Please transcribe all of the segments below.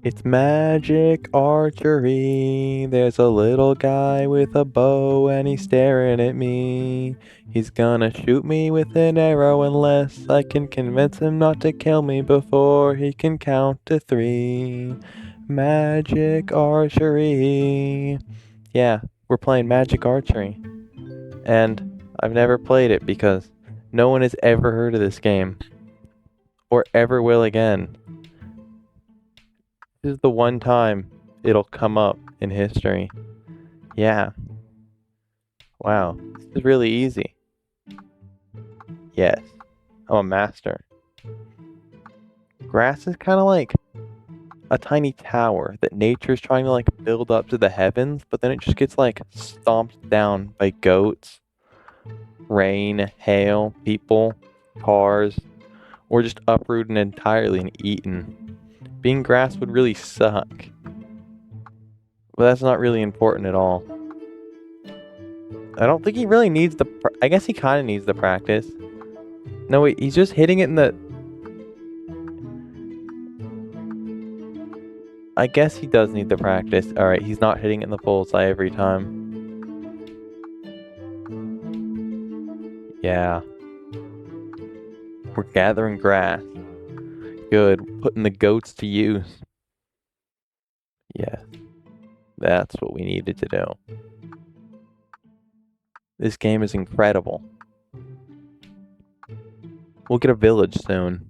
It's magic archery. There's a little guy with a bow and he's staring at me. He's gonna shoot me with an arrow unless I can convince him not to kill me before he can count to 3. Magic archery. Yeah, we're playing magic archery. And I've never played it because no one has ever heard of this game. Or ever will again. This is the one time it'll come up in history. Yeah. Wow. This is really easy. Yes. I'm a master. Grass is kind of like a tiny tower that nature's trying to like build up to the heavens, but then it just gets like stomped down by goats, rain, hail, people, cars, or just uprooted entirely and eaten. Being grass would really suck. But that's not really important at all. I don't think he really needs the. I guess he kind of needs the practice. No, wait, he's just hitting it in the. I guess he does need the practice. Alright, he's not hitting it in the bullseye every time. Yeah. We're gathering grass. Good. Putting the goats to use. Yes. That's what we needed to do. This game is incredible. We'll get a village soon.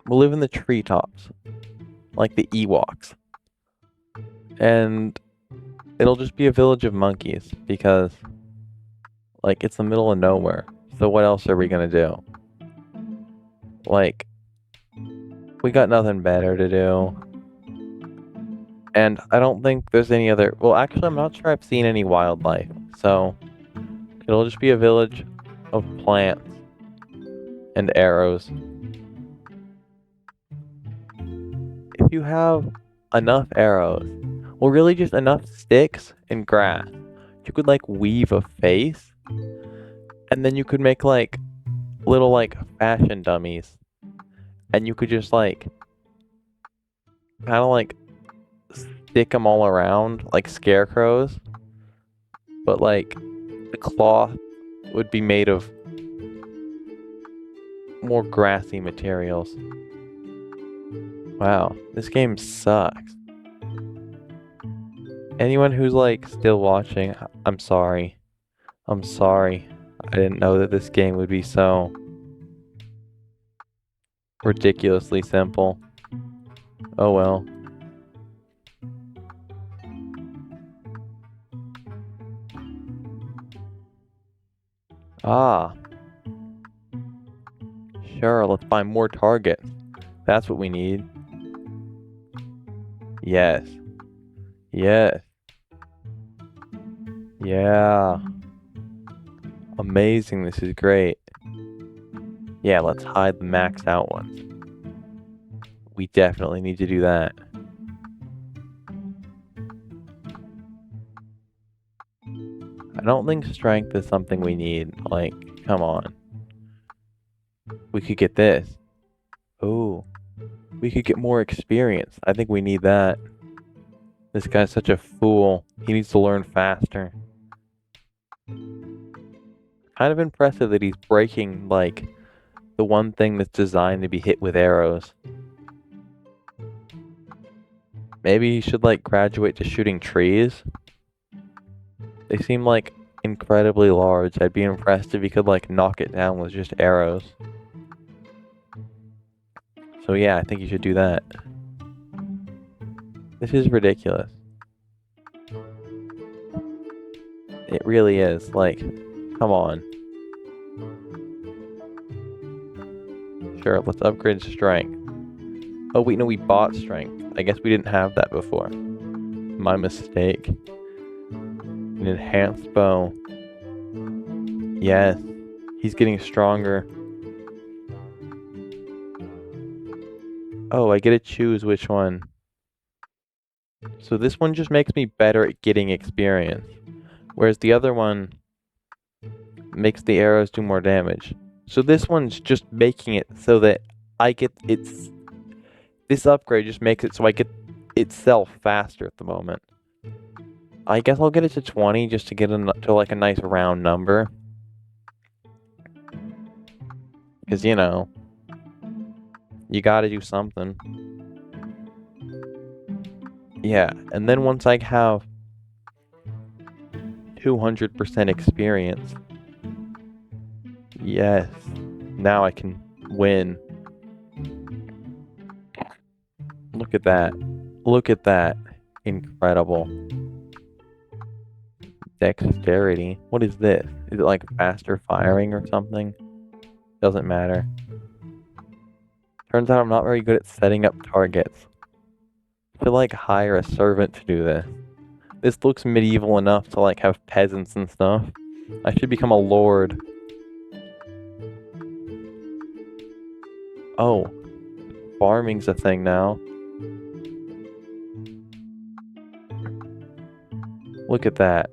We'll live in the treetops. Like the Ewoks. And it'll just be a village of monkeys because, like, it's the middle of nowhere. So what else are we gonna do? Like, we got nothing better to do. And I don't think there's any other. Well, actually, I'm not sure I've seen any wildlife. So it'll just be a village of plants and arrows. If you have enough arrows, well, really just enough sticks and grass, you could like weave a face, and then you could make like little like fashion dummies, and you could just like kind of like stick them all around like scarecrows, but like the cloth would be made of more grassy materials. Wow, this game sucks. Anyone who's like still watching, I'm sorry. I'm sorry. I didn't know that this game would be so ridiculously simple. Oh well. Ah, sure, let's find more targets. That's what we need. Yes. Yes. Yeah. Amazing, this is great. Yeah, let's hide the max out ones. We definitely need to do that. I don't think strength is something we need. Like, come on. We could get this. Oh. We could get more experience. I think we need that. This guy's such a fool. He needs to learn faster. Kind of impressive that he's breaking, like, the one thing that's designed to be hit with arrows. Maybe he should, like, graduate to shooting trees. They seem, like, incredibly large. I'd be impressed if he could, like, knock it down with just arrows. So yeah, I think you should do that. This is ridiculous. It really is. Like, come on. Sure, let's upgrade strength. Oh wait, no, we bought strength. I guess we didn't have that before. My mistake. An enhanced bow. Yes. He's getting stronger. Oh, I get to choose which one. So this one just makes me better at getting experience. Whereas the other one makes the arrows do more damage. So this one's just making it so that I get This upgrade just makes it so I get itself faster at the moment. I guess I'll get it to 20 just to get to like a nice round number. Because, you know, you gotta do something. Yeah, and then once I have 200% experience, yes, now I can win. Look at that. Look at that. Incredible. Dexterity. What is this? Is it like faster firing or something? Doesn't matter. Turns out I'm not very good at setting up targets. I should like hire a servant to do this. This looks medieval enough to like have peasants and stuff. I should become a lord. Oh, farming's a thing now. Look at that.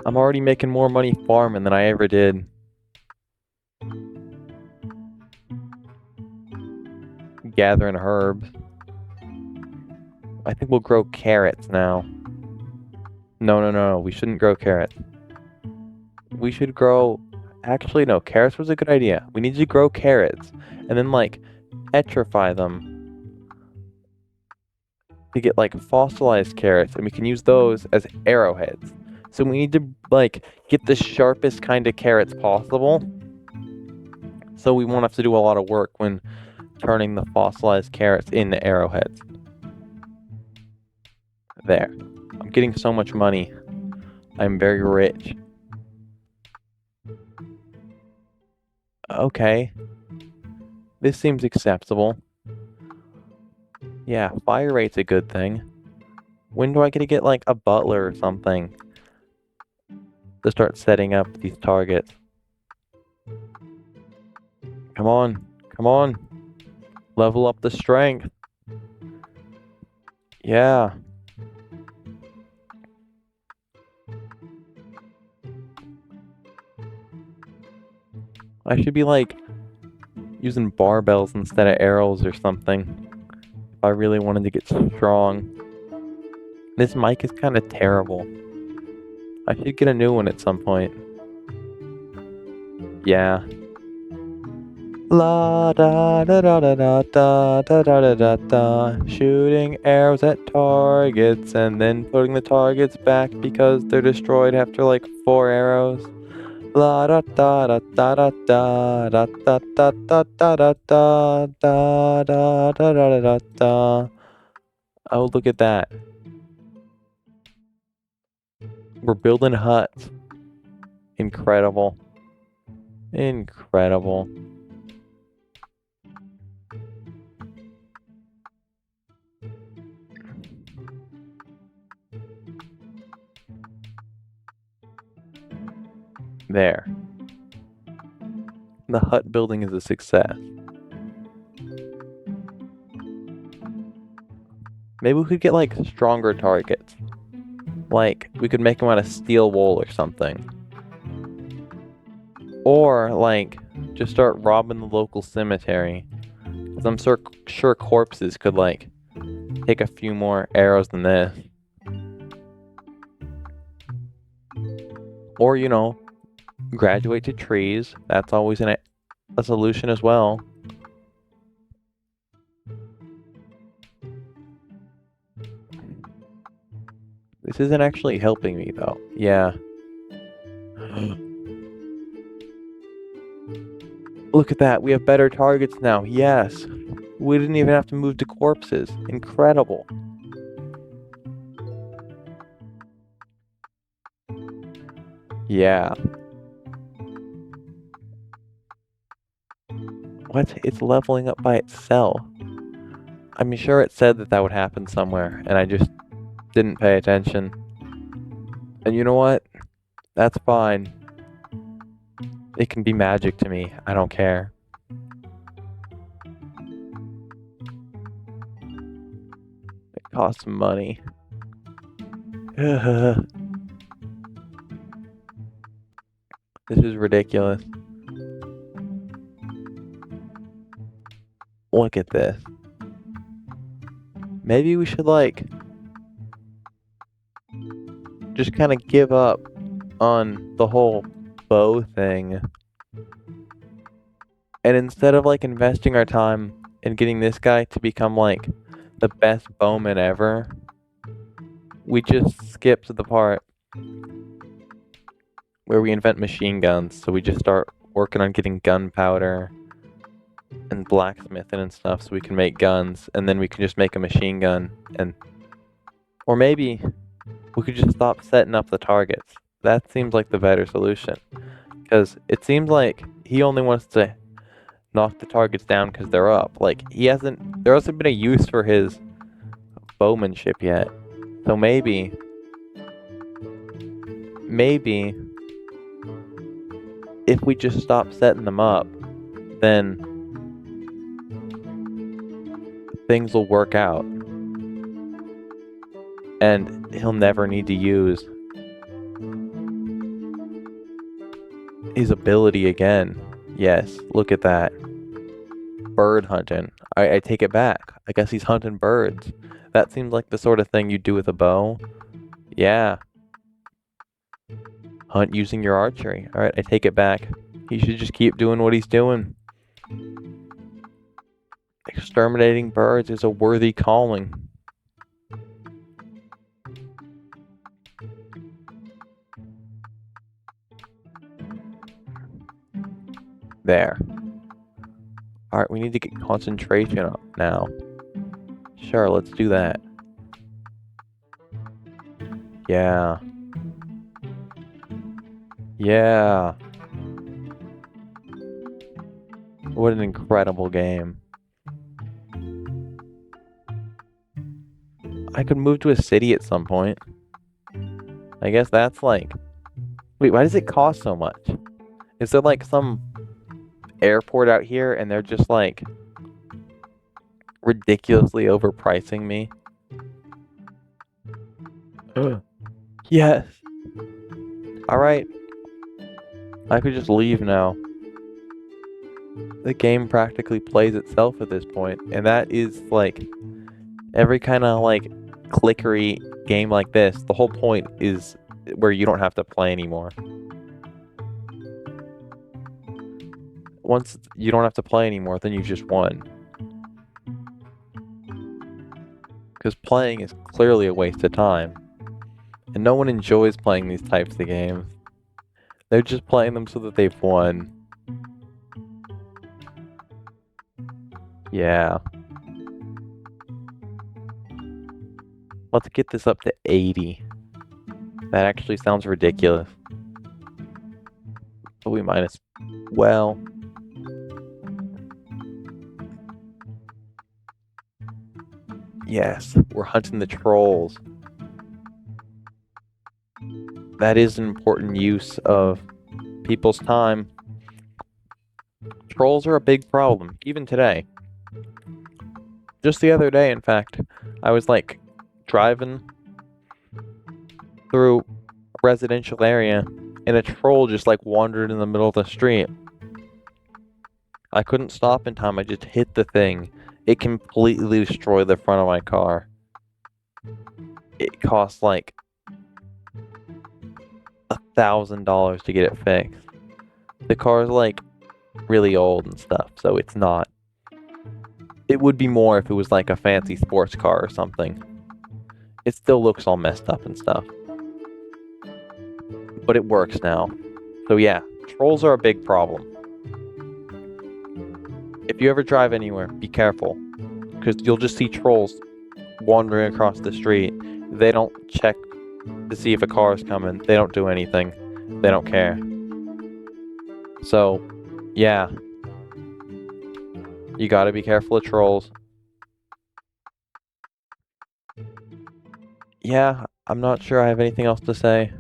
I'm already making more money farming than I ever did. Gathering herbs. I think we'll grow carrots now. No. We shouldn't grow carrots. We should grow... Actually, no. Carrots was a good idea. We need to grow carrots. And then, like, petrify them. To get, like, fossilized carrots. And we can use those as arrowheads. So we need to, like, get the sharpest kind of carrots possible. So we won't have to do a lot of work when turning the fossilized carrots into arrowheads. There. I'm getting so much money. I'm very rich. Okay. This seems acceptable. Yeah, fire rate's a good thing. When do I get like a butler or something to start setting up these targets? Come on. Come on. Level up the strength. Yeah. I should be like using barbells instead of arrows or something if I really wanted to get strong. This mic is kind of terrible. I should get a new one at some point. Yeah. La da da da da da da da da da da da. Shooting arrows at targets and then putting the targets back because they're destroyed after like 4 arrows. La da da da da da da da da da da da da da da da da da da da. Oh, look at that. We're building huts. Incredible. Incredible. There. The hut building is a success. Maybe we could get like stronger targets. Like, we could make them out of steel wool or something. Or, like, just start robbing the local cemetery. Because I'm sure corpses could, like, take a few more arrows than this. Or, you know, graduate to trees. That's always a solution as well. This isn't actually helping me, though. Yeah. Look at that. We have better targets now. Yes. We didn't even have to move to corpses. Incredible. Yeah. What? It's leveling up by itself. I'm sure it said that would happen somewhere, and I just didn't pay attention. And you know what? That's fine. It can be magic to me. I don't care. It costs money. This is ridiculous. Look at this. Maybe we should, like, just kind of give up on the whole bow thing. And instead of, like, investing our time in getting this guy to become, like, the best bowman ever, we just skip to the part where we invent machine guns. So we just start working on getting gunpowder and blacksmithing and stuff so we can make guns, and then we can just make a machine gun. And or maybe we could just stop setting up the targets. That seems like the better solution, because it seems like he only wants to knock the targets down because they're up. Like, there hasn't been a use for his bowmanship yet. So maybe if we just stop setting them up, then things will work out. And he'll never need to use his ability again. Yes, look at that. Bird hunting. I take it back. I guess he's hunting birds. That seems like the sort of thing you do with a bow. Yeah. Hunt using your archery. Alright, I take it back. He should just keep doing what he's doing. Exterminating birds is a worthy calling. There. Alright, we need to get concentration up now. Sure, let's do that. Yeah. Yeah. What an incredible game. I could move to a city at some point. I guess that's like... Wait, why does it cost so much? Is there like some airport out here and they're just like ridiculously overpricing me? Yes. Alright. I could just leave now. The game practically plays itself at this point, and that is like every kind of like clickery game like this. The whole point is where you don't have to play anymore. Once you don't have to play anymore, then you just won. Because playing is clearly a waste of time. And no one enjoys playing these types of games. They're just playing them so that they've won. Yeah. Let's get this up to 80. That actually sounds ridiculous. But we might as well. Yes, we're hunting the trolls. That is an important use of people's time. Trolls are a big problem, even today. Just the other day, in fact, I was like driving through a residential area and a troll just like wandered in the middle of the street. I couldn't stop in time, I just hit the thing. It completely destroyed the front of my car. It cost like $1,000 to get it fixed. The car's like really old and stuff, so it's not. It would be more if it was like a fancy sports car or something. It still looks all messed up and stuff. But it works now. So yeah, trolls are a big problem. If you ever drive anywhere, be careful. Because you'll just see trolls wandering across the street. They don't check to see if a car is coming. They don't do anything. They don't care. So, yeah. You gotta be careful of trolls. Yeah, I'm not sure I have anything else to say.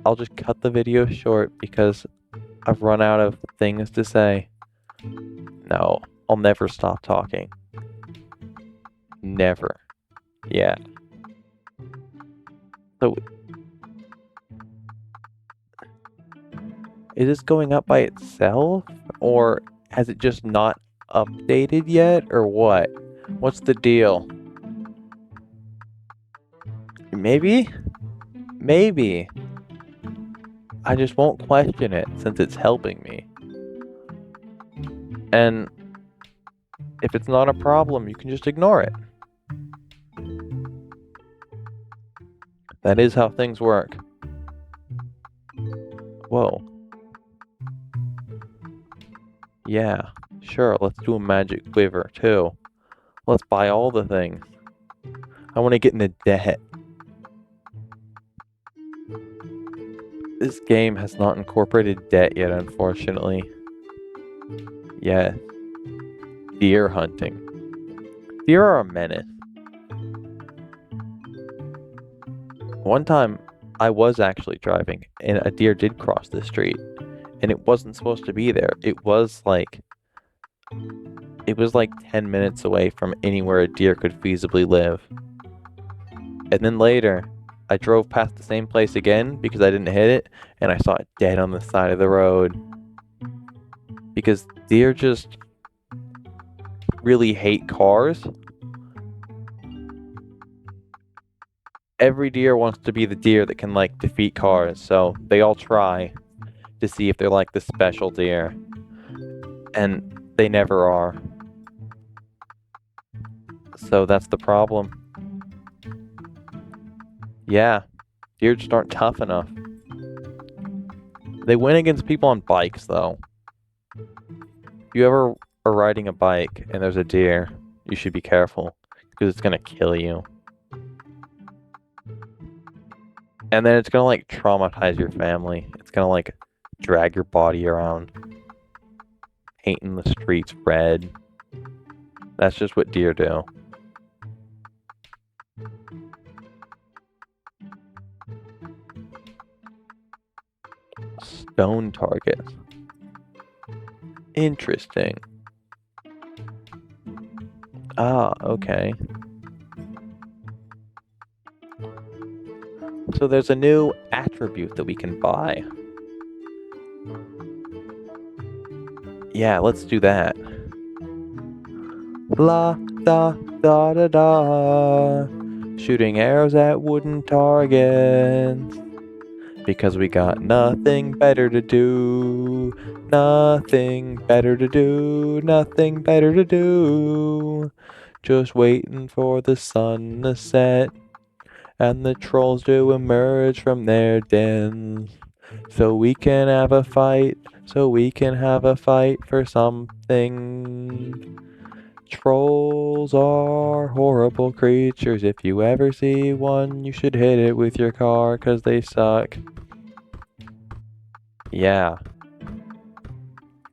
I'll just cut the video short because I've run out of things to say. No, I'll never stop talking. Never. Yeah. So, is this going up by itself? Or Has it just not updated yet, or what? What's the deal? Maybe? Maybe. I just won't question it since it's helping me. And if it's not a problem, you can just ignore it. That is how things work. Whoa. Yeah, sure, let's do a magic quiver too. Let's buy all the things. I want to get into debt. This game has not incorporated debt yet, unfortunately. Yeah. Deer hunting. Deer are a menace. One time, I was actually driving, and a deer did cross the street, and it wasn't supposed to be there. It was like 10 minutes away from anywhere a deer could feasibly live. And then later, I drove past the same place again because I didn't hit it, and I saw it dead on the side of the road. Because deer just really hate cars. Every deer wants to be the deer that can, like, defeat cars, so they all try to see if they're like the special deer. And they never are. So that's the problem. Yeah, deer just aren't tough enough. They win against people on bikes, though. If you ever are riding a bike and there's a deer, you should be careful, because it's gonna kill you. And then it's gonna, like, traumatize your family. It's gonna, like, drag your body around, painting the streets red. That's just what deer do. Stone targets. Interesting. Ah, okay. So there's a new attribute that we can buy. Yeah, let's do that. La da da da da. Shooting arrows at wooden targets. Because we got nothing better to do. Nothing better to do. Nothing better to do. Just waiting for the sun to set and the trolls to emerge from their dens. So we can have a fight. So we can have a fight for something. Trolls are horrible creatures. If you ever see one, you should hit it with your car, 'cause they suck. Yeah.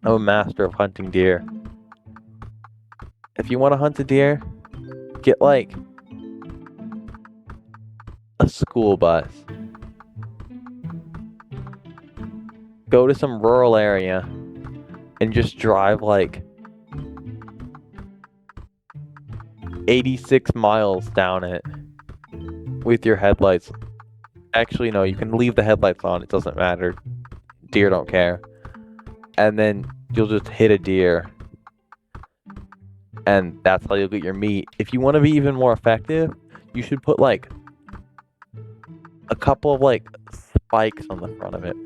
I'm a master of hunting deer. If you want to hunt a deer, get, like, a school bus. Go to some rural area and just drive, like, 86 miles down it with your headlights. Actually, no, you can leave the headlights on. It doesn't matter. Deer don't care. And then you'll just hit a deer. And that's how you'll get your meat. If you want to be even more effective, you should put, like, a couple of, like, spikes on the front of it,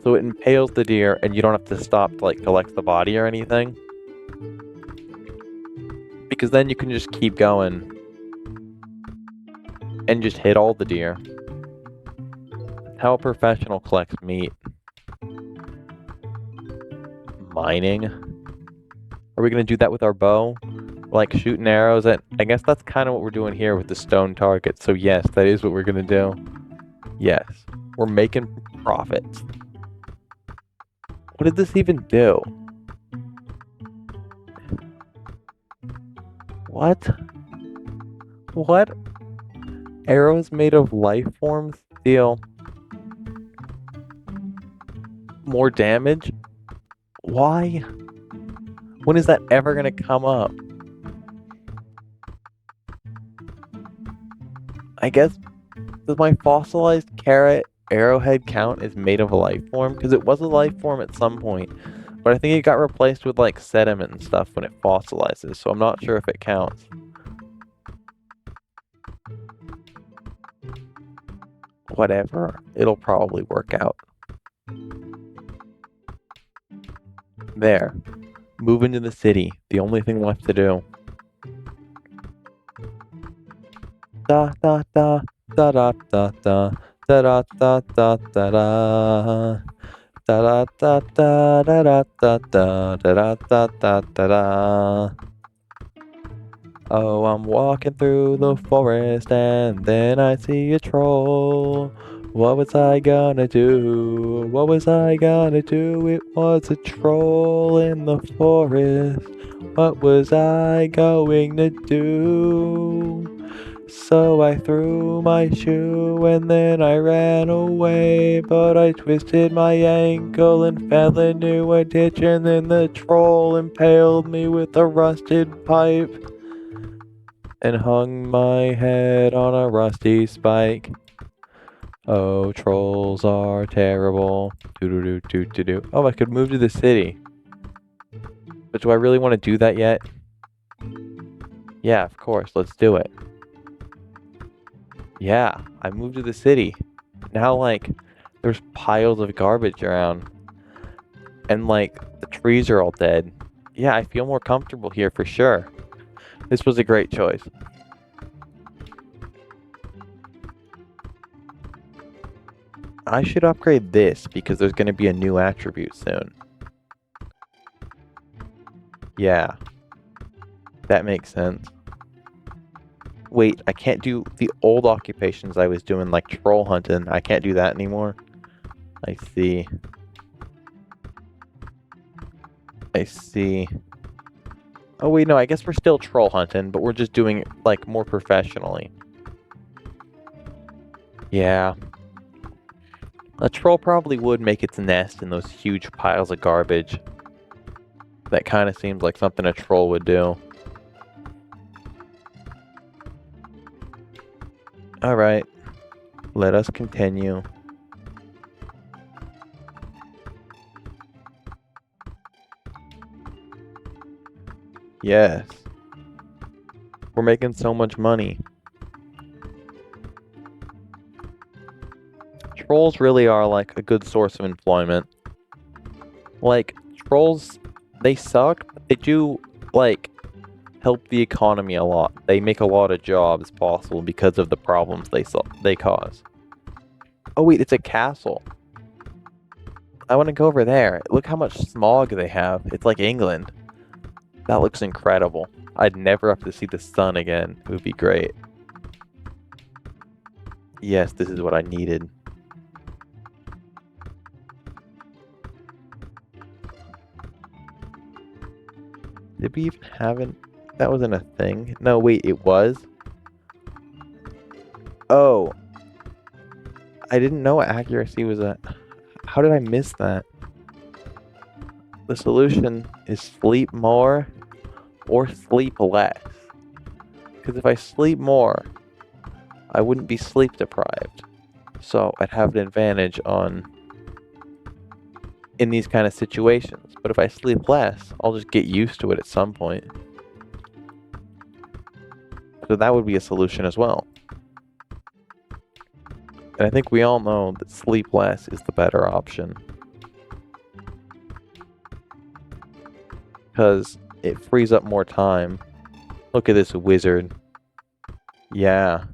so it impales the deer and you don't have to stop to, like, collect the body or anything. Because then you can just keep going and just hit all the deer. That's how a professional collects meat. Mining? Are we gonna do that with our bow? Like, shooting arrows at... I guess that's kind of what we're doing here with the stone target. So yes, that is what we're gonna do. Yes, we're making profits. What did this even do? What? What? Arrows made of life forms deal more damage? Why? When is that ever gonna come up? I guess, does my fossilized carrot arrowhead count as made of a life form? Because it was a life form at some point. But I think it got replaced with like sediment and stuff when it fossilizes, so I'm not sure if it counts. Whatever, it'll probably work out. There. Move into the city. The only thing left to do. Da da da da da da da da da da da da. Da da da da da da da da da da da da. Oh, I'm walking through the forest and then I see a troll. What was I gonna do? What was I gonna do? It was a troll in the forest. What was I going to do? So I threw my shoe and then I ran away, but I twisted my ankle and fell into a ditch, and then the troll impaled me with a rusted pipe and hung my head on a rusty spike. Oh, trolls are terrible. Do-do-do-do-do-do. Oh, I could move to the city. But do I really want to do that yet? Yeah, of course. Let's do it. Yeah, I moved to the city. Now, like, there's piles of garbage around. And, like, the trees are all dead. Yeah, I feel more comfortable here for sure. This was a great choice. I should upgrade this because there's going to be a new attribute soon. Yeah. That makes sense. Wait, I can't do the old occupations I was doing, like troll hunting. I can't do that anymore. I see. I see. Oh wait, no, I guess we're still troll hunting, but we're just doing it, like, more professionally. Yeah. A troll probably would make its nest in those huge piles of garbage. That kind of seems like something a troll would do. Alright. Let us continue. Yes. We're making so much money. Trolls really are like a good source of employment. Like, trolls, they suck, but they do, like, help the economy a lot. They make a lot of jobs possible because of the problems they cause. Oh wait, it's a castle. I want to go over there. Look how much smog they have. It's like England. That looks incredible. I'd never have to see the sun again. It would be great. Yes, this is what I needed. Did we even have it? That wasn't a thing. No, wait, it was? Oh. I didn't know accuracy was a... How did I miss that? The solution is sleep more or sleep less. Because if I sleep more, I wouldn't be sleep deprived. So I'd have an advantage in these kind of situations. But if I sleep less, I'll just get used to it at some point. So that would be a solution as well. And I think we all know that sleep less is the better option. Because it frees up more time. Look at this wizard. Yeah.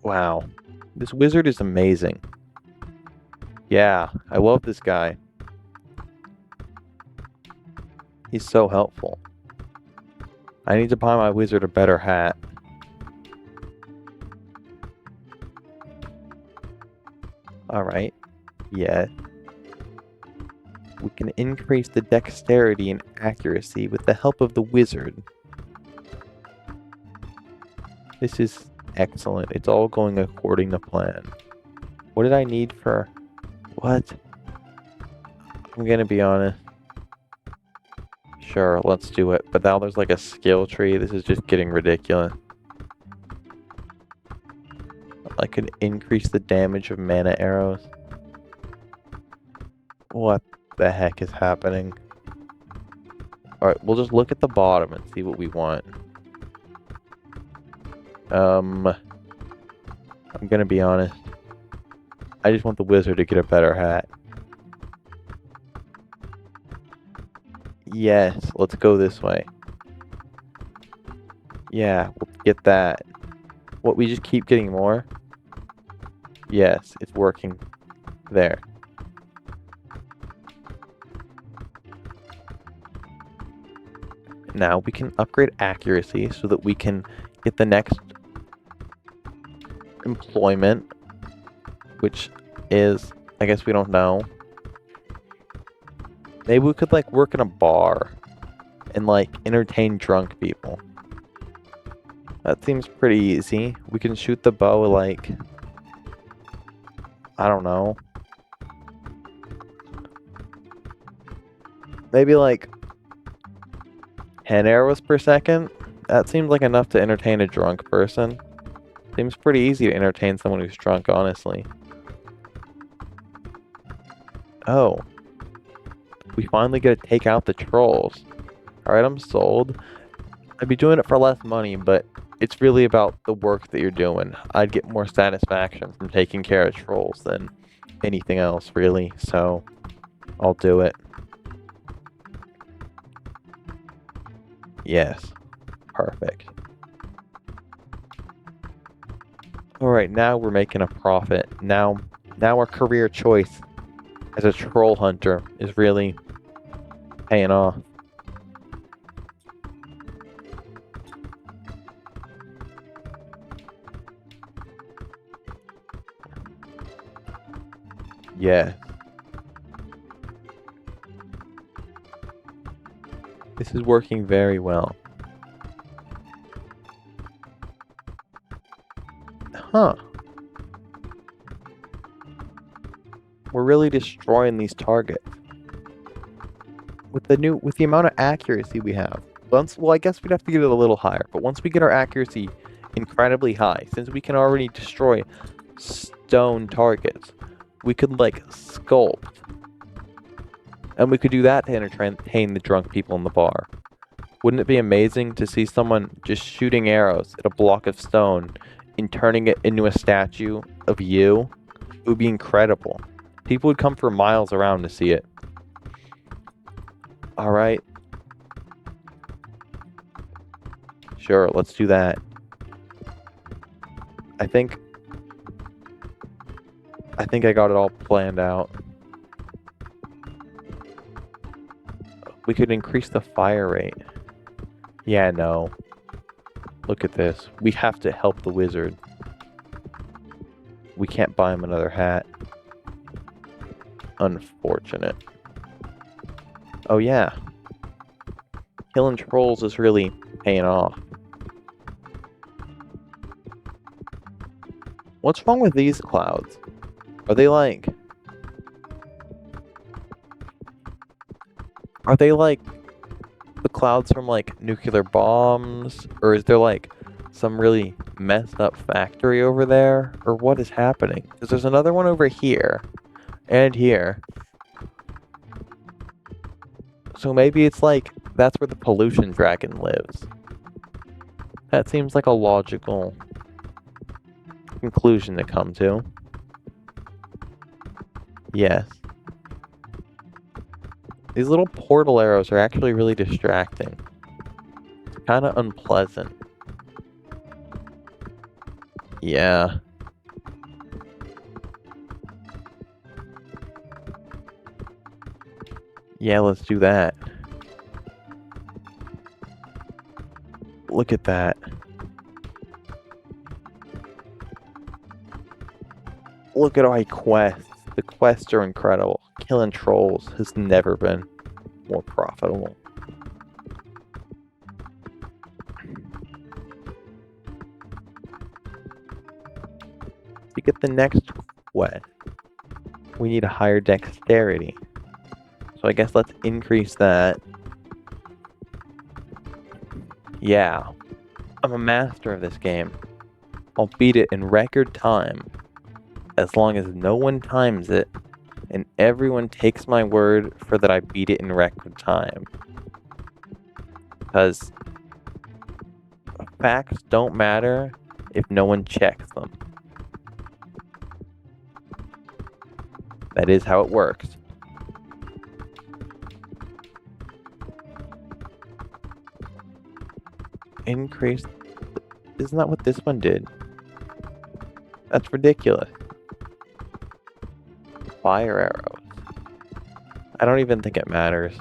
Wow. This wizard is amazing. Yeah, I love this guy. He's so helpful. I need to buy my wizard a better hat. Alright. Yeah. We can increase the dexterity and accuracy with the help of the wizard. This is excellent. It's all going according to plan. What did I need for... What? I'm gonna be honest. Sure, let's do it. But now there's like a skill tree. This is just getting ridiculous. I could increase the damage of mana arrows. What the heck is happening? Alright, we'll just look at the bottom and see what we want. I'm gonna be honest. I just want the wizard to get a better hat. Yes, let's go this way. Yeah, we'll get that. What, we just keep getting more? Yes, it's working. There. Now we can upgrade accuracy so that we can get the next employment, which is, I guess we don't know. Maybe we could like work in a bar and like entertain drunk people. That seems pretty easy. We can shoot the bow like, I don't know. Maybe like 10 arrows per second? That seems like enough to entertain a drunk person. Seems pretty easy to entertain someone who's drunk, honestly. Oh. We finally get to take out the trolls. Alright, I'm sold. I'd be doing it for less money, but it's really about the work that you're doing. I'd get more satisfaction from taking care of trolls than anything else, really. So, I'll do it. Yes. Perfect. Alright, now we're making a profit. Now our career choice as a troll hunter is really paying off. Yeah. This is working very well. Huh. We're really destroying these targets. With the amount of accuracy we have. Well, I guess we'd have to get it a little higher, but once we get our accuracy incredibly high, since we can already destroy stone targets, we could like sculpt. And we could do that to entertain the drunk people in the bar. Wouldn't it be amazing to see someone just shooting arrows at a block of stone and turning it into a statue of you? It would be incredible. People would come from miles around to see it. Alright. Sure, let's do that. I think I got it all planned out. We could increase the fire rate. Yeah, no. Look at this. We have to help the wizard. We can't buy him another hat. Unfortunate. Oh yeah. Killing trolls is really paying off. What's wrong with these clouds? Are they like... Are they like the clouds from like nuclear bombs? Or is there like some really messed up factory over there? Or what is happening? Because there's another one over here. And here. So maybe it's like, that's where the pollution dragon lives. That seems like a logical conclusion to come to. Yes. These little portal arrows are actually really distracting. It's kind of unpleasant. Yeah. Yeah, let's do that. Look at that. Look at our quests. The quests are incredible. Killing trolls has never been more profitable. To get the next quest, we need a higher dexterity. So I guess let's increase that. Yeah. I'm a master of this game. I'll beat it in record time, as long as no one times it, and everyone takes my word for that I beat it in record time. Because facts don't matter if no one checks them. That is how it works. Increase. Isn't that what this one did? That's ridiculous. Fire arrows. I don't even think it matters.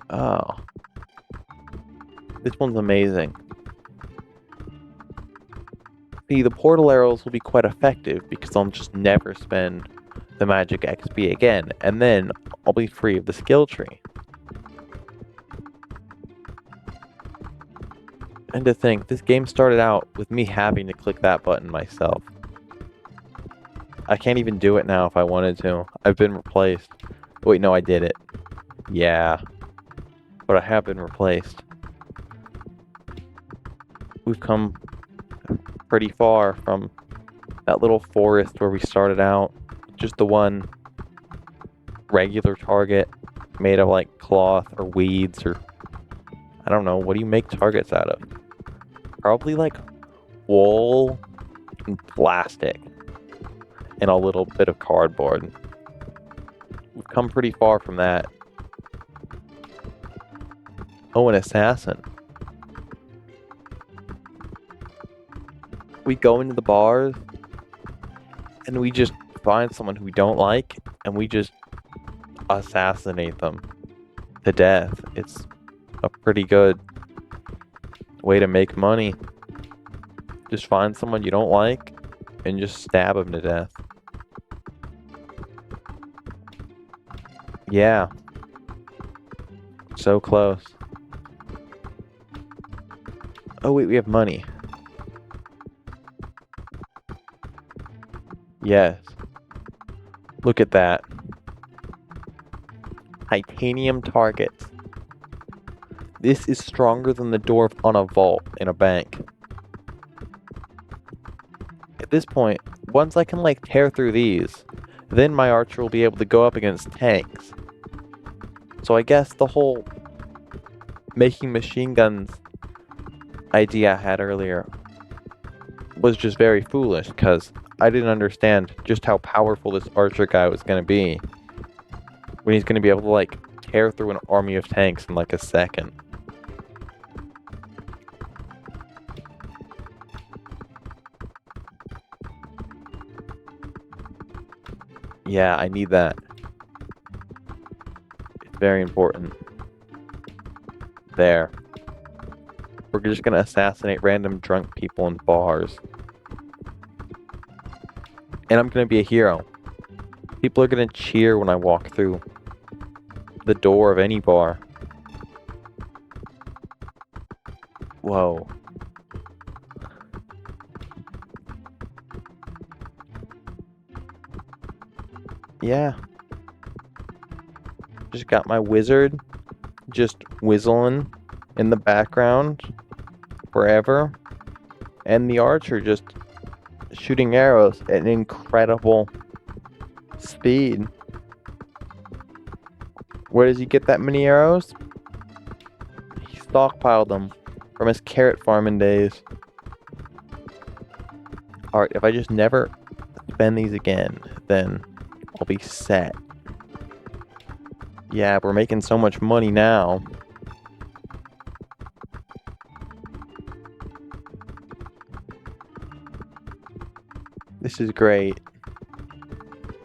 Oh. This one's amazing. See, the portal arrows will be quite effective because I'll just never spend the magic XP again, and then I'll be free of the skill tree. And to think, this game started out with me having to click that button myself. I can't even do it now if I wanted to. I've been replaced. Wait, no, I did it. Yeah. But I have been replaced. We've come pretty far from that little forest where we started out. Just the one regular target made of like cloth or weeds or I don't know. What do you make targets out of? Probably like wool and plastic and a little bit of cardboard. We've come pretty far from that. Oh, an assassin. We go into the bars and we just find someone who we don't like and we just assassinate them to death. It's a pretty good way to make money. Just find someone you don't like and just stab them to death. Yeah. So close. Oh wait, we have money. Yes. Look at that. Titanium targets. This is stronger than the door on a vault in a bank. At this point, once I can like tear through these, then my archer will be able to go up against tanks. So I guess the whole making machine guns idea I had earlier was just very foolish because I didn't understand just how powerful this archer guy was going to be when he's going to be able to like tear through an army of tanks in like a second. Yeah, I need that. It's very important. There. We're just gonna assassinate random drunk people in bars. And I'm gonna be a hero. People are gonna cheer when I walk through the door of any bar. Whoa. Yeah. Just got my wizard just whistling in the background forever. And the archer just shooting arrows at an incredible speed. Where does he get that many arrows? He stockpiled them from his carrot farming days. Alright, if I just never spend these again, then I'll be set. Yeah, we're making so much money now. This is great.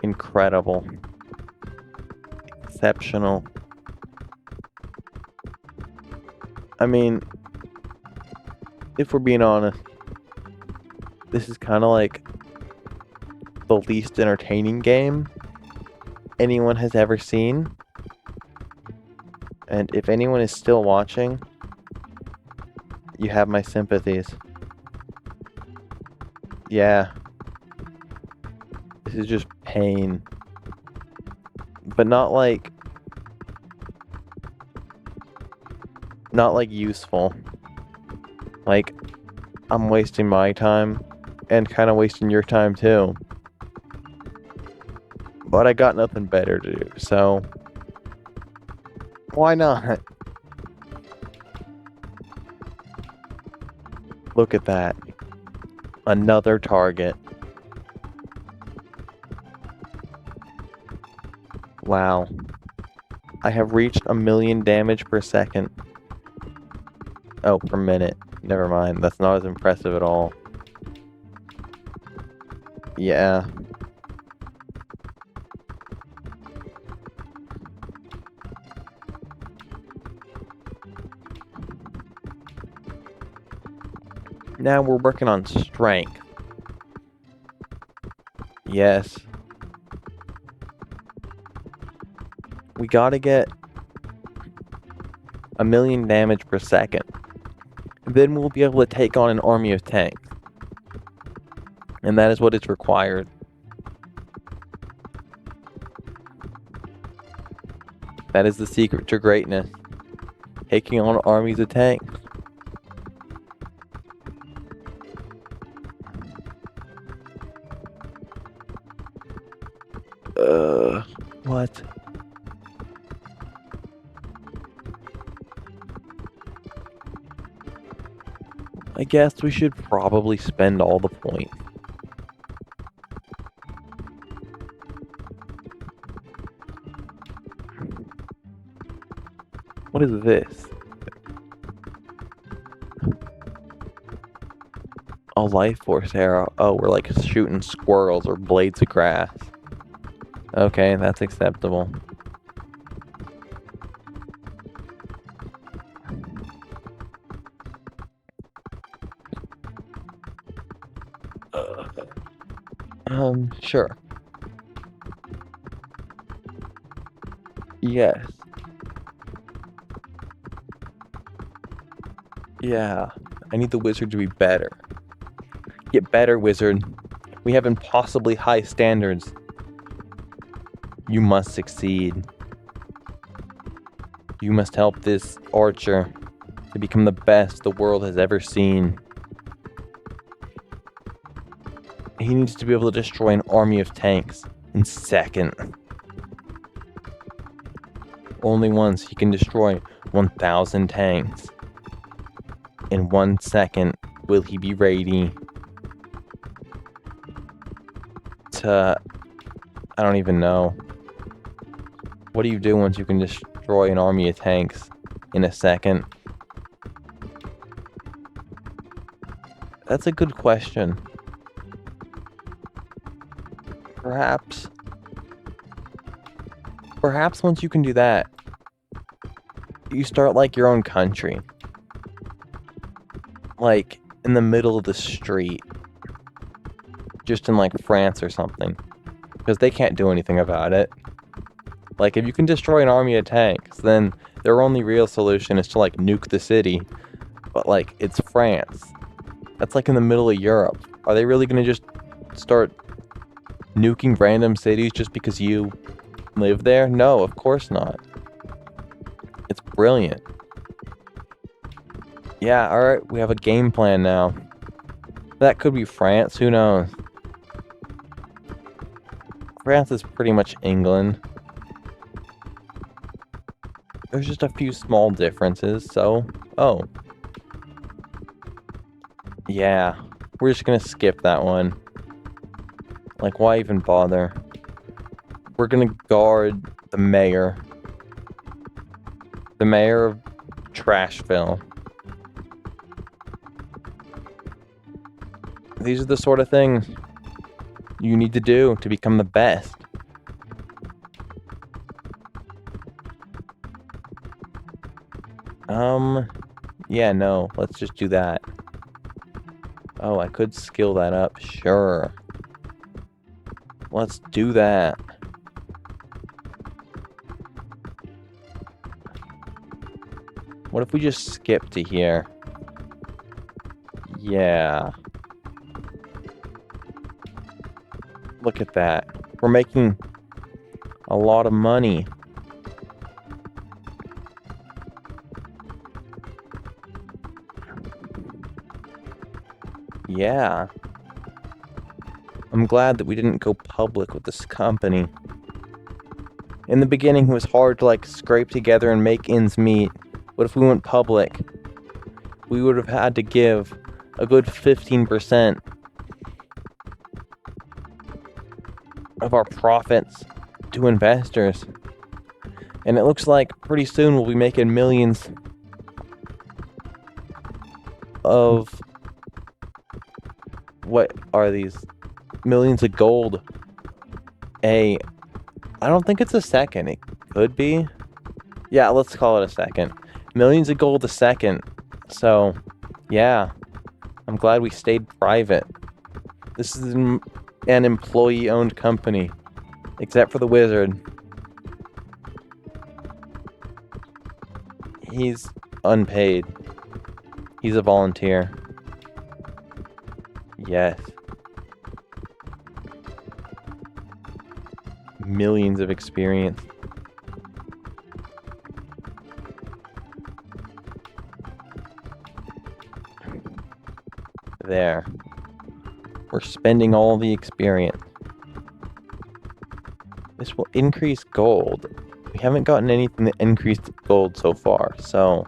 Incredible. Exceptional. I mean, if we're being honest, this is kind of like the least entertaining game anyone has ever seen. And if anyone is still watching, you have my sympathies. Yeah. This is just pain. But not like Not like useful. Like, I'm wasting my time and kind of wasting your time too. But I got nothing better to do, so why not? Look at that. Another target. Wow. I have reached 1,000,000 damage per second. Oh, per minute. Never mind. That's not as impressive at all. Yeah. Now we're working on strength. Yes. We gotta get 1,000,000 damage per second. Then we'll be able to take on an army of tanks. And that is what is required. That is the secret to greatness. Taking on armies of tanks. What? I guess we should probably spend all the points. What is this? A life force arrow. Oh, we're like shooting squirrels or blades of grass. Okay, that's acceptable. Sure. Yes. Yeah. I need the wizard to be better. Get better, wizard. We have impossibly high standards. You must succeed. You must help this archer to become the best the world has ever seen. He needs to be able to destroy an army of tanks in seconds. Only once he can destroy 1,000 tanks. In 1 second will he be ready to... I don't even know. What do you do once you can destroy an army of tanks in a second? That's a good question. Perhaps once you can do that, you start like your own country. Like in the middle of the street. Just in like France or something. Because they can't do anything about it. Like if you can destroy an army of tanks, then their only real solution is to like nuke the city. But like it's France. That's like in the middle of Europe. Are they really gonna just start nuking random cities just because you live there? No, of course not. It's brilliant. Yeah, alright, we have a game plan now. That could be France, who knows? France is pretty much England. There's just a few small differences, so... Oh. Yeah, we're just gonna skip that one. Like, why even bother? We're gonna guard the mayor. The mayor of Trashville. These are the sort of things you need to do to become the best. Yeah, no, let's just do that. Oh, I could skill that up, sure. Let's do that. What if we just skip to here? Yeah. Look at that. We're making a lot of money. Yeah. I'm glad that we didn't go public with this company. In the beginning, it was hard to like scrape together and make ends meet. What if we went public? We would have had to give a good 15% of our profits to investors. And it looks like pretty soon we'll be making millions of... What are these? Millions of gold. I don't think it's a second. It could be. Yeah, let's call it a second. Millions of gold a second. So, yeah. I'm glad we stayed private. This is an employee-owned company. Except for the wizard. He's unpaid. He's a volunteer. Yes. Millions of experience. There. We're spending all the experience. This will increase gold. We haven't gotten anything that increased gold so far, so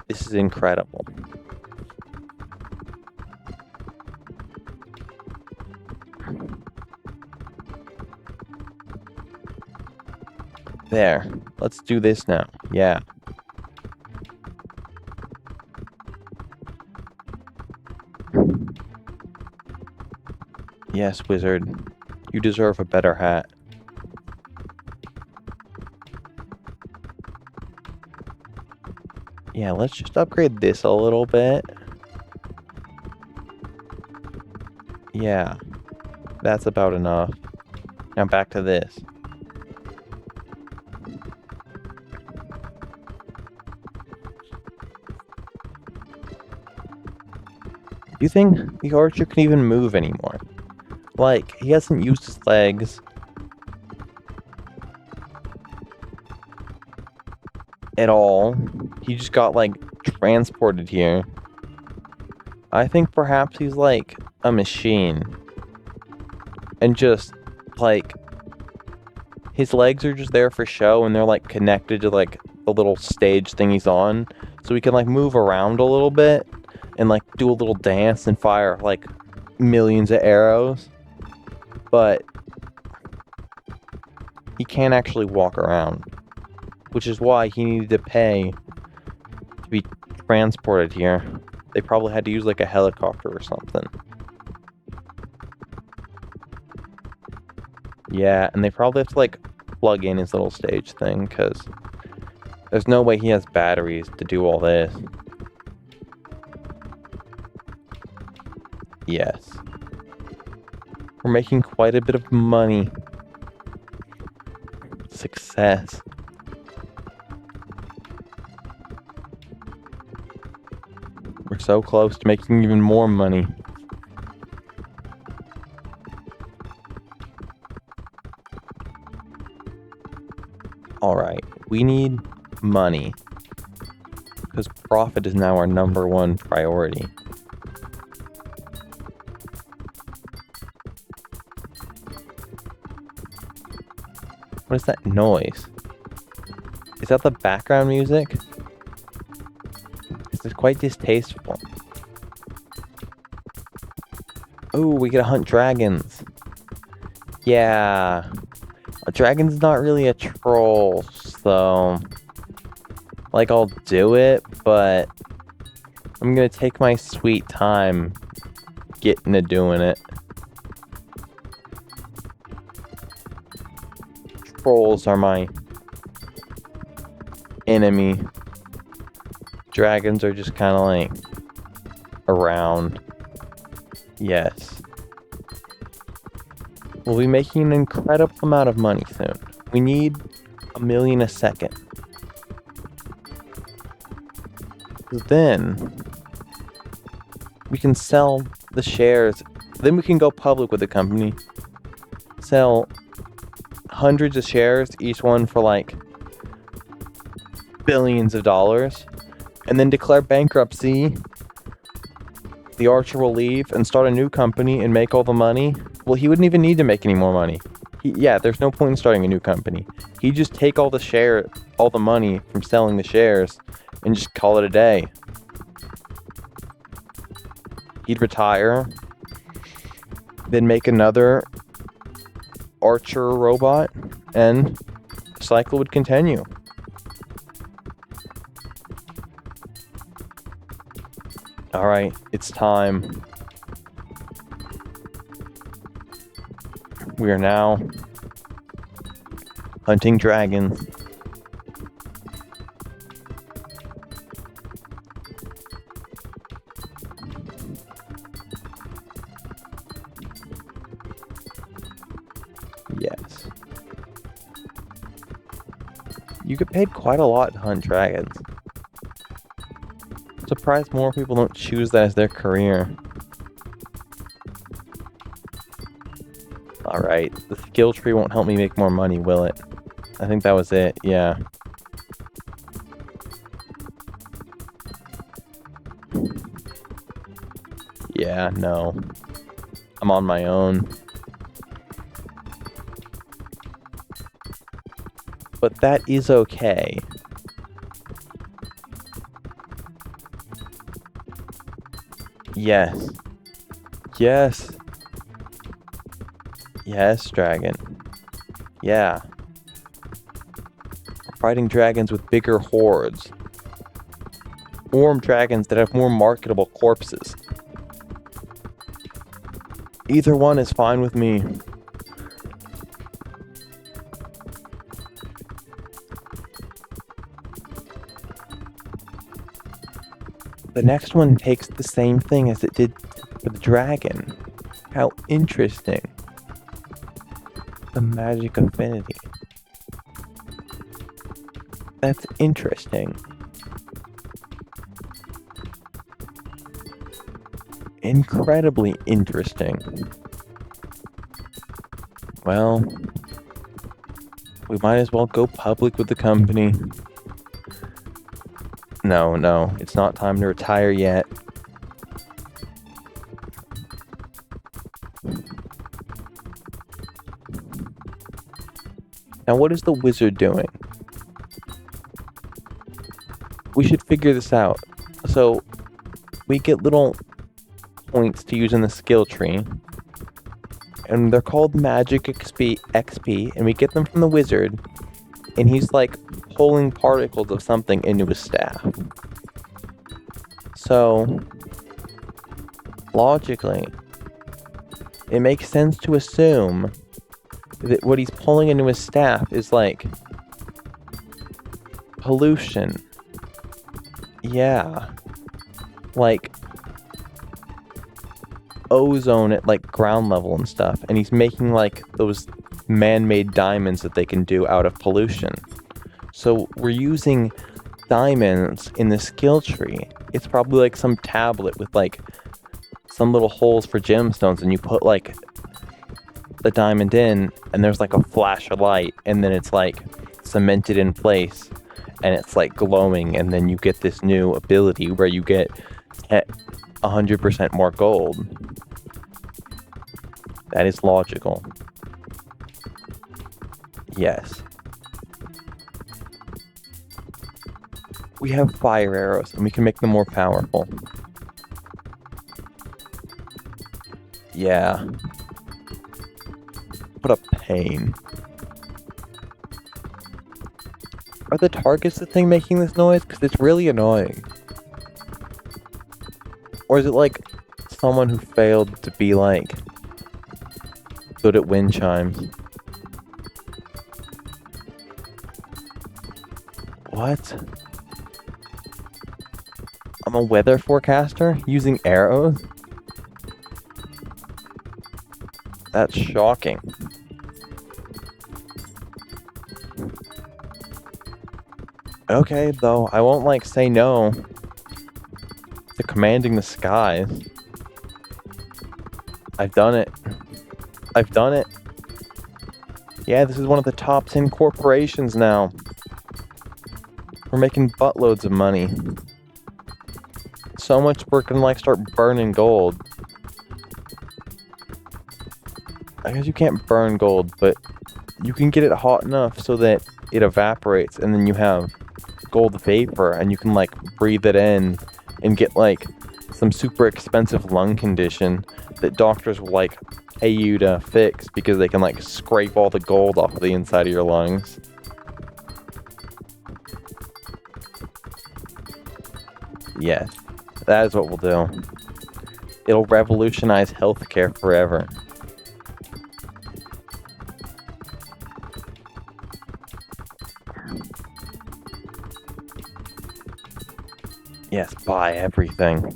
this is incredible. There. Let's do this now. Yeah. Yes, wizard. You deserve a better hat. Yeah, let's just upgrade this a little bit. Yeah. That's about enough. Now back to this. Do you think the archer can even move anymore? Like, he hasn't used his legs at all. He just got, like, transported here. I think perhaps he's, like, a machine. And just, like, his legs are just there for show, and they're, like, connected to, like, the little stage thing he's on. So he can, like, move around a little bit and, like, do a little dance and fire, like, millions of arrows. But he can't actually walk around, which is why he needed to pay to be transported here. They probably had to use like a helicopter or something. Yeah, and they probably have to like plug in his little stage thing, because there's no way he has batteries to do all this. Yes. We're making quite a bit of money. Success. We're so close to making even more money. Alright, we need money. Because profit is now our #1 priority. What is that noise? Is that the background music? This is quite distasteful. Oh, we get to hunt dragons. Yeah. A dragon's not really a troll, so... Like, I'll do it, but... I'm gonna take my sweet time getting to doing it. Trolls are my enemy. Dragons are just kind of like around. Yes. We'll be making an incredible amount of money soon. We need 1 million a second. Then we can sell the shares. Then we can go public with the company. Sell hundreds of shares, each one for like billions of dollars, and then declare bankruptcy the archer will leave and start a new company and make all the money. Well, he wouldn't even need to make any more money. There's no point in starting a new company. He'd just take all the money from selling the shares and just call it a day. He'd retire, then make another archer robot, and the cycle would continue. Alright, it's time. We are now hunting dragons. Yes. You get paid quite a lot to hunt dragons. I'm surprised more people don't choose that as their career. Alright, the skill tree won't help me make more money, will it? I think that was it, yeah. Yeah, no. I'm on my own. But that is okay. Yes. Yes. Yes, dragon. Yeah. We're fighting dragons with bigger hordes. Orm dragons that have more marketable corpses. Either one is fine with me. The next one takes the same thing as it did for the dragon. How interesting. The magic affinity. That's interesting. Incredibly interesting. Well, we might as well go public with the company. No, it's not time to retire yet. Now, what is the wizard doing? We should figure this out. So, we get little points to use in the skill tree. And they're called Magic XP, and we get them from the wizard. And he's like pulling particles of something into his staff. So, logically, it makes sense to assume that what he's pulling into his staff is like pollution. Yeah. Like ozone at like ground level and stuff. And he's making like those man-made diamonds that they can do out of pollution. So we're using diamonds in the skill tree. It's probably like some tablet with like some little holes for gemstones, and you put like the diamond in, and there's like a flash of light, and then it's like cemented in place, and it's like glowing, and then you get this new ability where you get 100% more gold. That is logical. Yes. We have fire arrows, and we can make them more powerful. Yeah. What a pain. Are the targets the thing making this noise? Because it's really annoying. Or is it like someone who failed to be like good at wind chimes? What? I'm a weather forecaster using arrows? That's shocking. Okay, though, I won't like say no to commanding the skies. I've done it. I've done it. Yeah, this is one of the top 10 corporations now. We're making buttloads of money. so much we're gonna like start burning gold. I guess you can't burn gold, but you can get it hot enough so that it evaporates and then you have gold vapor and you can like breathe it in and get like some super expensive lung condition that doctors will like pay you to fix because they can like scrape all the gold off of the inside of your lungs. Yes, that is what we'll do. It'll revolutionize healthcare forever. Yes, buy everything.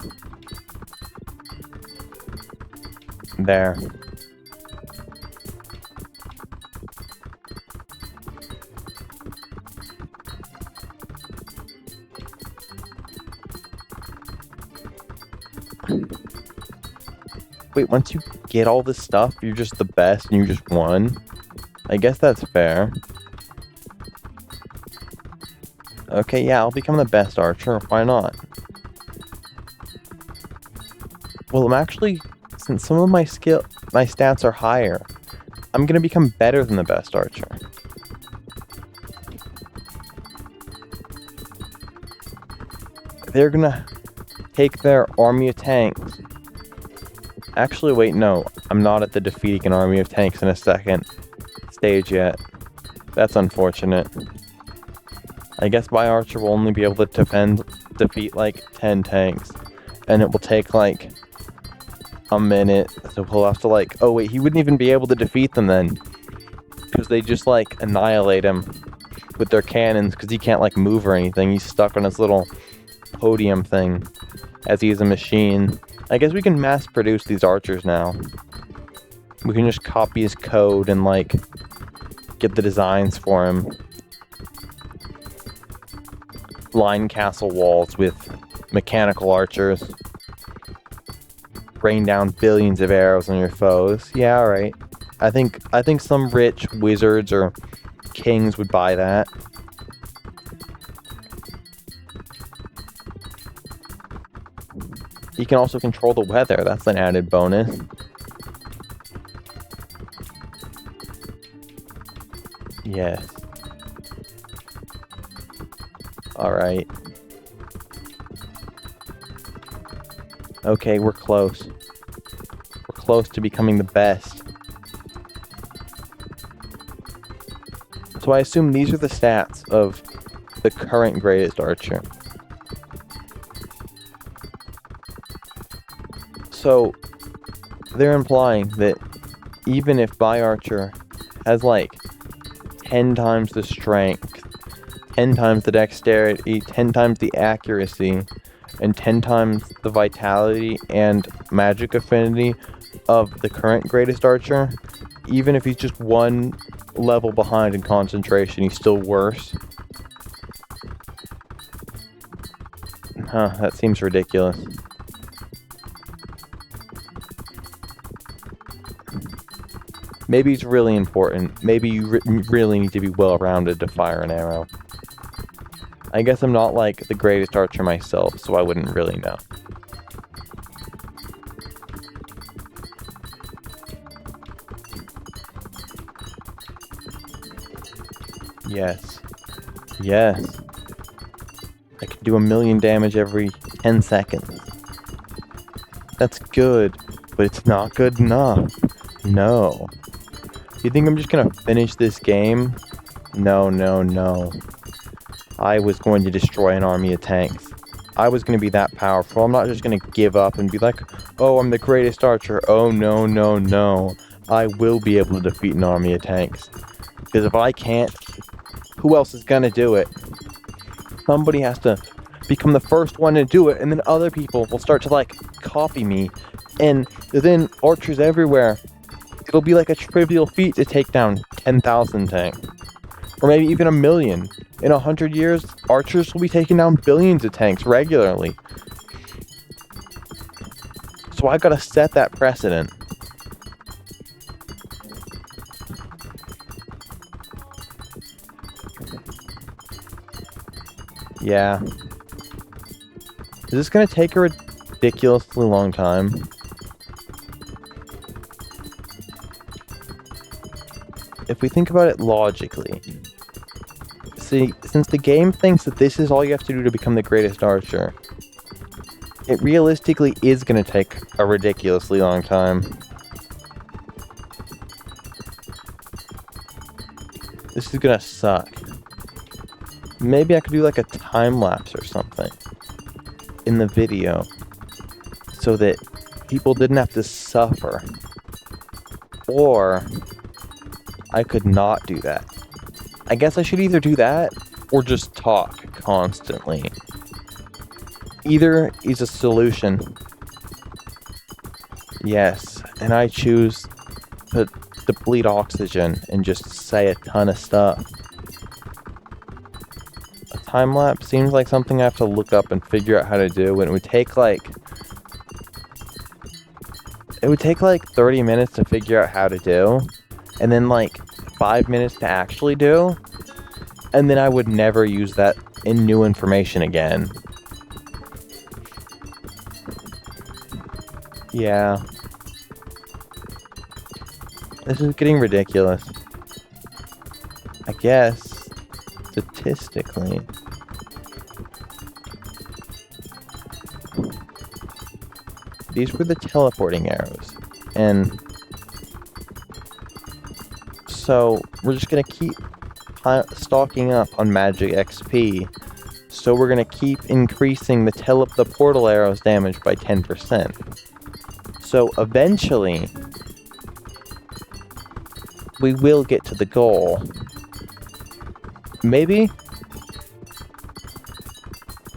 There. Wait, once you get all this stuff, you're just the best and you just won? I guess that's fair. Okay, yeah, I'll become the best archer. Why not? Well, I'm actually, since some of my stats are higher, I'm gonna become better than the best archer. They're gonna take their army of tanks. Actually, wait, no. I'm not at the defeating an army of tanks in a second stage yet. That's unfortunate. I guess my archer will only be able to defeat like 10 tanks. And it will take like a minute. So he'll have to like... Oh wait, he wouldn't even be able to defeat them then. Because they just like annihilate him with their cannons because he can't like move or anything. He's stuck on his little podium thing as he is a machine. I guess we can mass produce these archers now. We can just copy his code and like get the designs for him. Line castle walls with mechanical archers. Rain down billions of arrows on your foes. Yeah, alright. I think some rich wizards or kings would buy that. You can also control the weather. That's an added bonus. Yes. Alright. Okay, we're close. We're close to becoming the best. So I assume these are the stats of the current greatest archer. So they're implying that even if my archer has like 10 times the strength, 10 times the dexterity, 10 times the accuracy, and 10 times the vitality and magic affinity of the current greatest archer, even if he's just one level behind in concentration, he's still worse. Huh, that seems ridiculous. Maybe it's really important. Maybe you really need to be well-rounded to fire an arrow. I guess I'm not like the greatest archer myself, so I wouldn't really know. Yes. Yes. I can do 1,000,000 damage every 10 seconds. That's good, but it's not good enough. No. You think I'm just gonna finish this game? No, no, no. I was going to destroy an army of tanks. I was going to be that powerful. I'm not just going to give up and be like, oh, I'm the greatest archer. Oh, no, no, no. I will be able to defeat an army of tanks. Because if I can't, who else is going to do it? Somebody has to become the first one to do it, and then other people will start to, like, copy me. And then archers everywhere. It'll be like a trivial feat to take down 10,000 tanks. Or maybe even 1,000,000. In 100 years, archers will be taking down billions of tanks regularly. So I gotta set that precedent. Yeah. Is this going to take a ridiculously long time? If we think about it logically, see, since the game thinks that this is all you have to do to become the greatest archer, it realistically is going to take a ridiculously long time. This is going to suck. Maybe I could do like a time lapse or something in the video so that people didn't have to suffer. Or I could not do that. I guess I should either do that or just talk constantly. Either is a solution. Yes, and I choose to deplete oxygen and just say a ton of stuff. A time lapse seems like something I have to look up and figure out how to do, and it would take like 30 minutes to figure out how to do, and then like 5 minutes to actually do, and then I would never use that in new information again. Yeah. This is getting ridiculous. I guess, statistically. These were the teleporting arrows. And so we're just going to keep stocking up on magic XP. So we're going to keep increasing the portal arrows damage by 10%. So eventually, we will get to the goal. Maybe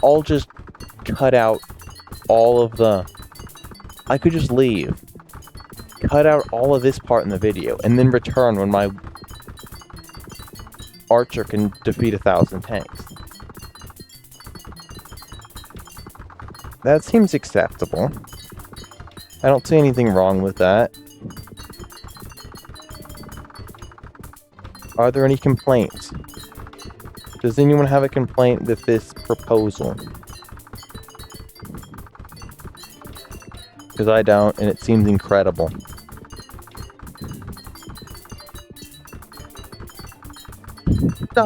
I'll just cut out all of the... I could just leave. Cut out all of this part in the video, and then return when my archer can defeat 1,000 tanks. That seems acceptable. I don't see anything wrong with that. Are there any complaints? Does anyone have a complaint with this proposal? Because I don't, and it seems incredible. I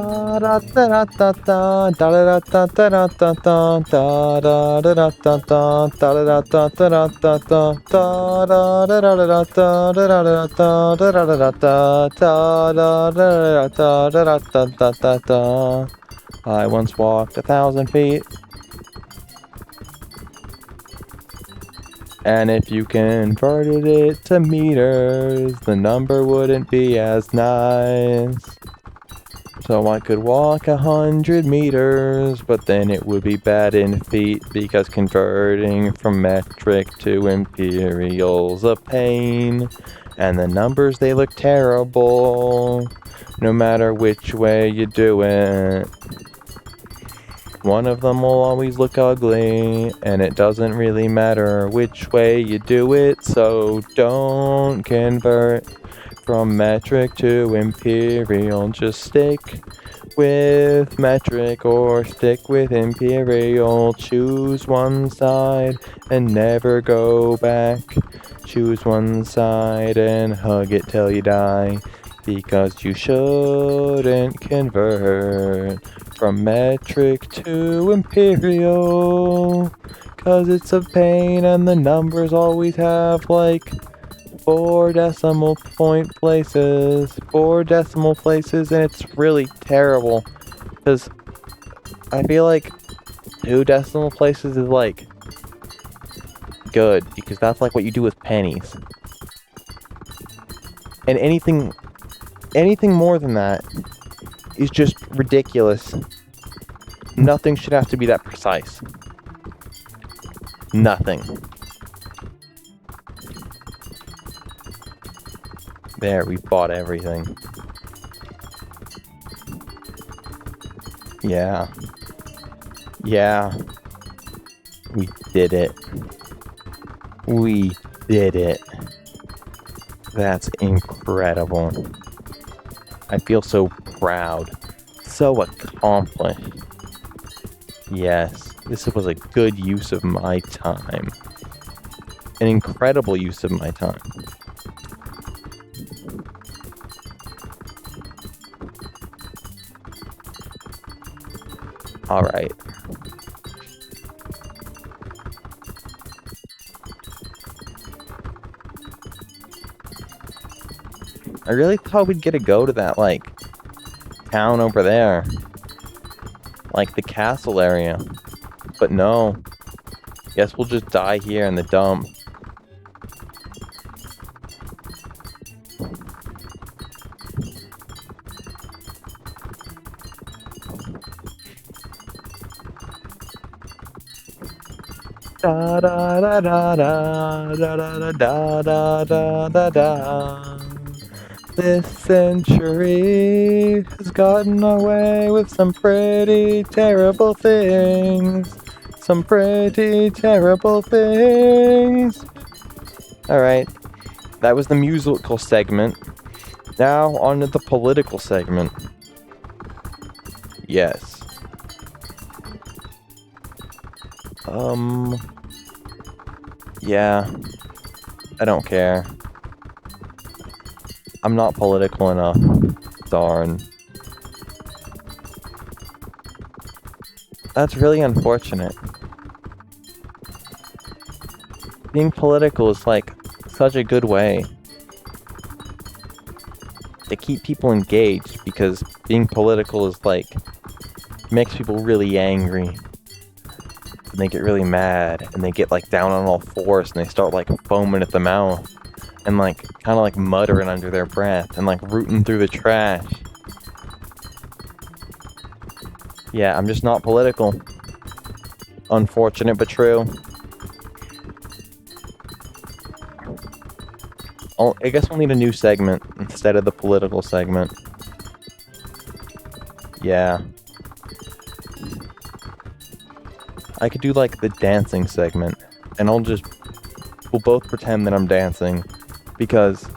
once walked 1,000 feet. And if you converted it to meters, the number wouldn't be as nice. So I could walk 100 meters, but then it would be bad in feet because converting from metric to imperial's a pain. And the numbers, they look terrible, no matter which way you do it. One of them will always look ugly, and it doesn't really matter which way you do it, so don't convert from metric to imperial. Just stick with metric or stick with imperial. Choose one side and never go back. Choose one side and hug it till you die, because you shouldn't convert from metric to imperial, 'cause it's a pain and the numbers always have like 4 decimal point places, and it's really terrible, because I feel like 2 decimal places is like good, because that's like what you do with pennies. And anything more than that is just ridiculous. Nothing should have to be that precise. Nothing. There, we bought everything. Yeah. Yeah. We did it. We did it. That's incredible. I feel so proud. So accomplished. Yes. This was a good use of my time. An incredible use of my time. Alright. I really thought we'd get a go to that, like, town over there. Like, the castle area. But no. Guess we'll just die here in the dump. Da da da da da da da da da da da da. This century has gotten away with some pretty terrible things. Some pretty terrible things. Alright, that was the musical segment. Now on to the political segment. Yes. Yeah. I don't care. I'm not political enough. Darn. That's really unfortunate. Being political is like such a good way to keep people engaged, because being political is like makes people really angry. And they get really mad, and they get like down on all fours, and they start like foaming at the mouth, and like kind of like muttering under their breath, and like rooting through the trash. Yeah, I'm just not political. Unfortunate but true. I guess we'll need a new segment instead of the political segment. Yeah. I could do like the dancing segment, and we'll both pretend that I'm dancing, because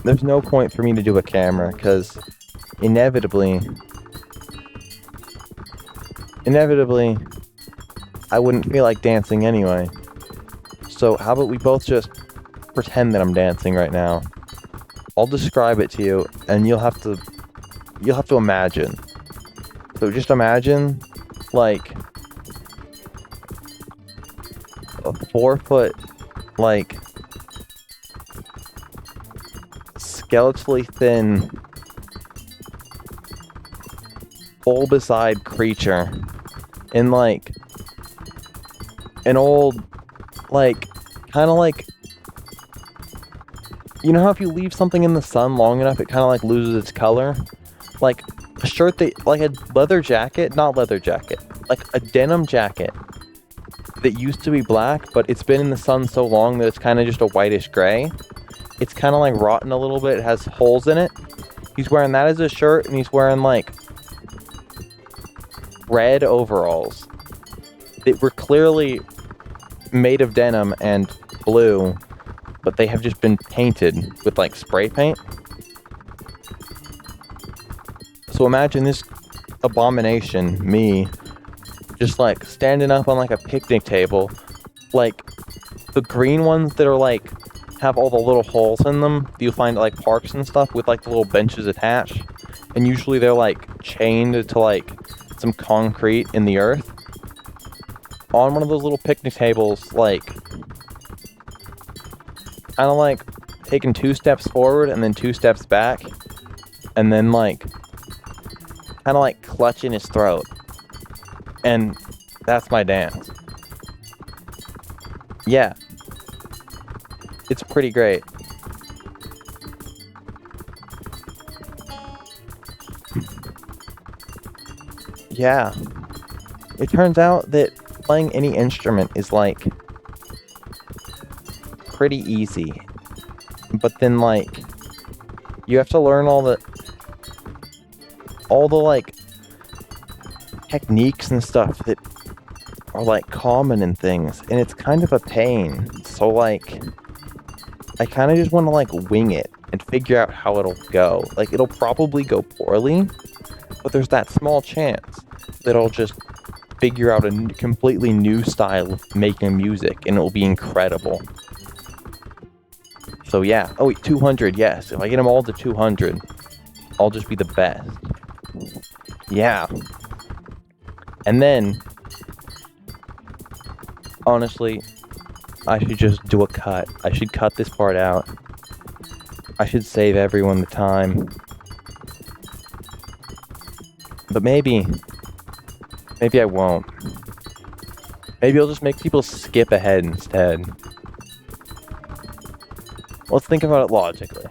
there's no point for me to do a camera, because inevitably, I wouldn't feel like dancing anyway. So how about we both just pretend that I'm dancing right now? I'll describe it to you, and you'll have to imagine. So just imagine like a 4-foot, like skeletally thin, bulbous-eyed creature in like an old, like, kind of like, you know how if you leave something in the sun long enough, it kind of like loses its color? Like a shirt that, like a leather jacket, not leather jacket, like a denim jacket that used to be black, but it's been in the sun so long that it's kind of just a whitish gray. It's kind of like rotten a little bit, it has holes in it. He's wearing that as a shirt, and he's wearing like red overalls that were clearly made of denim and blue, but they have just been painted with like spray paint. So imagine this abomination, me, just like standing up on like a picnic table, like the green ones that are like have all the little holes in them that you'll find at like parks and stuff, with like the little benches attached, and usually they're like chained to like some concrete in the earth. On one of those little picnic tables, like kind of like taking 2 steps forward and then 2 steps back, and then like kind of like clutching his throat. And that's my dance. Yeah. It's pretty great. Yeah. It turns out that playing any instrument is like pretty easy. But then like you have to learn all the like techniques and stuff that are like common in things, and it's kind of a pain. So like I kind of just want to like wing it and figure out how it'll go. Like it'll probably go poorly, but there's that small chance that it'll just figure out a completely new style of making music, and it will be incredible. So yeah. Oh wait, 200, yes. If I get them all to 200, I'll just be the best. Yeah. And then, honestly, I should just do a cut. I should cut this part out. I should save everyone the time. But maybe I won't. Maybe I'll just make people skip ahead instead. Let's think about it logically.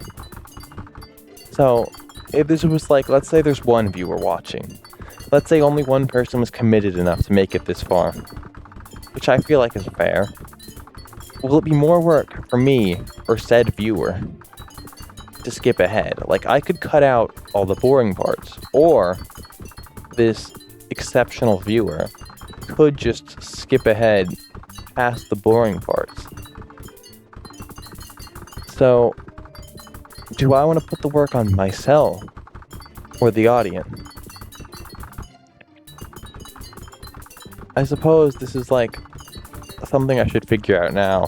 So, if this was like, let's say there's one viewer watching. Let's say only one person was committed enough to make it this far. Which I feel like is fair. Will it be more work for me or said viewer to skip ahead? Like, I could cut out all the boring parts, or this exceptional viewer could just skip ahead past the boring parts. So, do I want to put the work on myself or the audience? I suppose this is like something I should figure out now.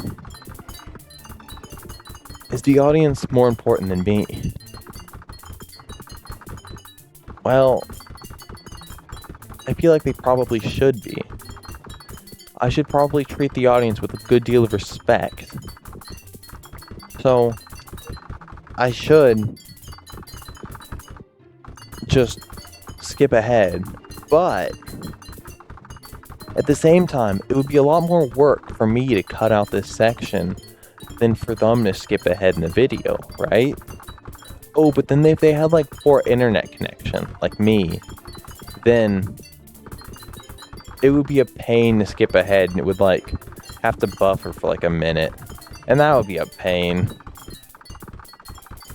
Is the audience more important than me? Well, I feel like they probably should be. I should probably treat the audience with a good deal of respect. So, I should just skip ahead, but at the same time, it would be a lot more work for me to cut out this section than for them to skip ahead in the video, right? Oh, but then if they had like poor internet connection, like me, then it would be a pain to skip ahead, and it would like have to buffer for like a minute, and that would be a pain.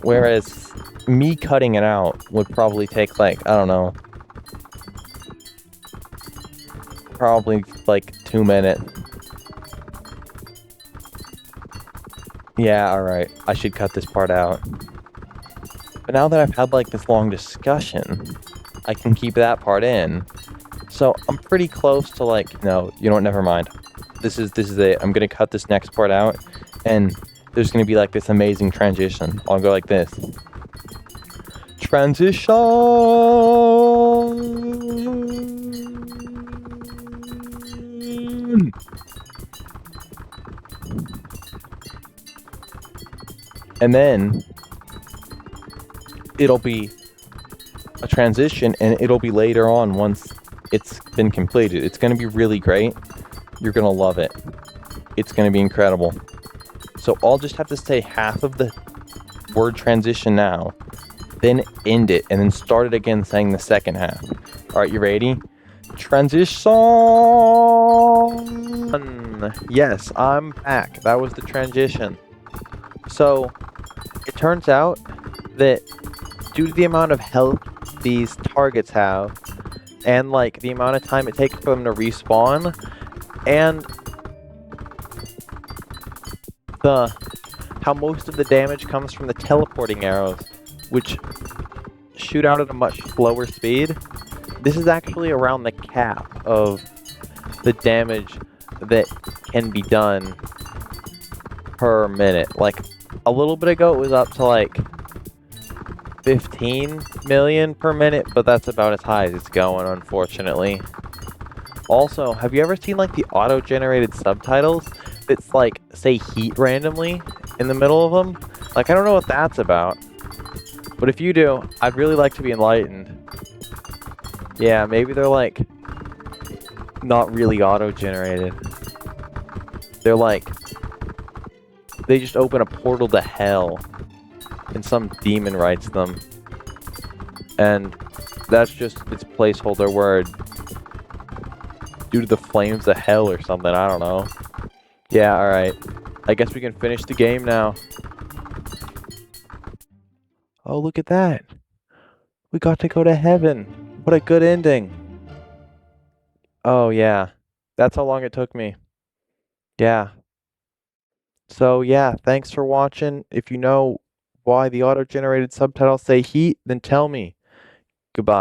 Whereas me cutting it out would probably take like, I don't know, probably like 2 minutes. Yeah, alright, I should cut this part out. But now that I've had like this long discussion, I can keep that part in. So I'm pretty close to like, no, you know what, never mind. This is it. I'm gonna cut this next part out, and there's gonna be like this amazing transition. I'll go like this. Transition! And then it'll be a transition, and it'll be later on once it's been completed. It's going to be really great. You're going to love it. It's going to be incredible. So I'll just have to say half of the word transition now, then end it, and then start it again saying the second half. All right, you ready? Transition! Yes, I'm back. That was the transition. So, it turns out that due to the amount of health these targets have, and like the amount of time it takes for them to respawn, and how most of the damage comes from the teleporting arrows, which shoot out at a much slower speed, this is actually around the cap of the damage that can be done per minute. Like, a little bit ago it was up to like 15 million per minute, but that's about as high as it's going, unfortunately. Also, have you ever seen like the auto-generated subtitles that's like, say heat randomly in the middle of them? Like, I don't know what that's about, but if you do, I'd really like to be enlightened. Yeah, maybe they're like not really auto-generated. They're like, they just open a portal to hell and some demon writes them, and that's just its placeholder word due to the flames of hell or something. I don't know. Yeah, alright, I guess we can finish the game now. Oh, look at that, we got to go to heaven. What a good ending. Oh yeah, that's how long it took me. Yeah. So yeah, thanks for watching. If you know why the auto-generated subtitles say heat, then tell me. Goodbye.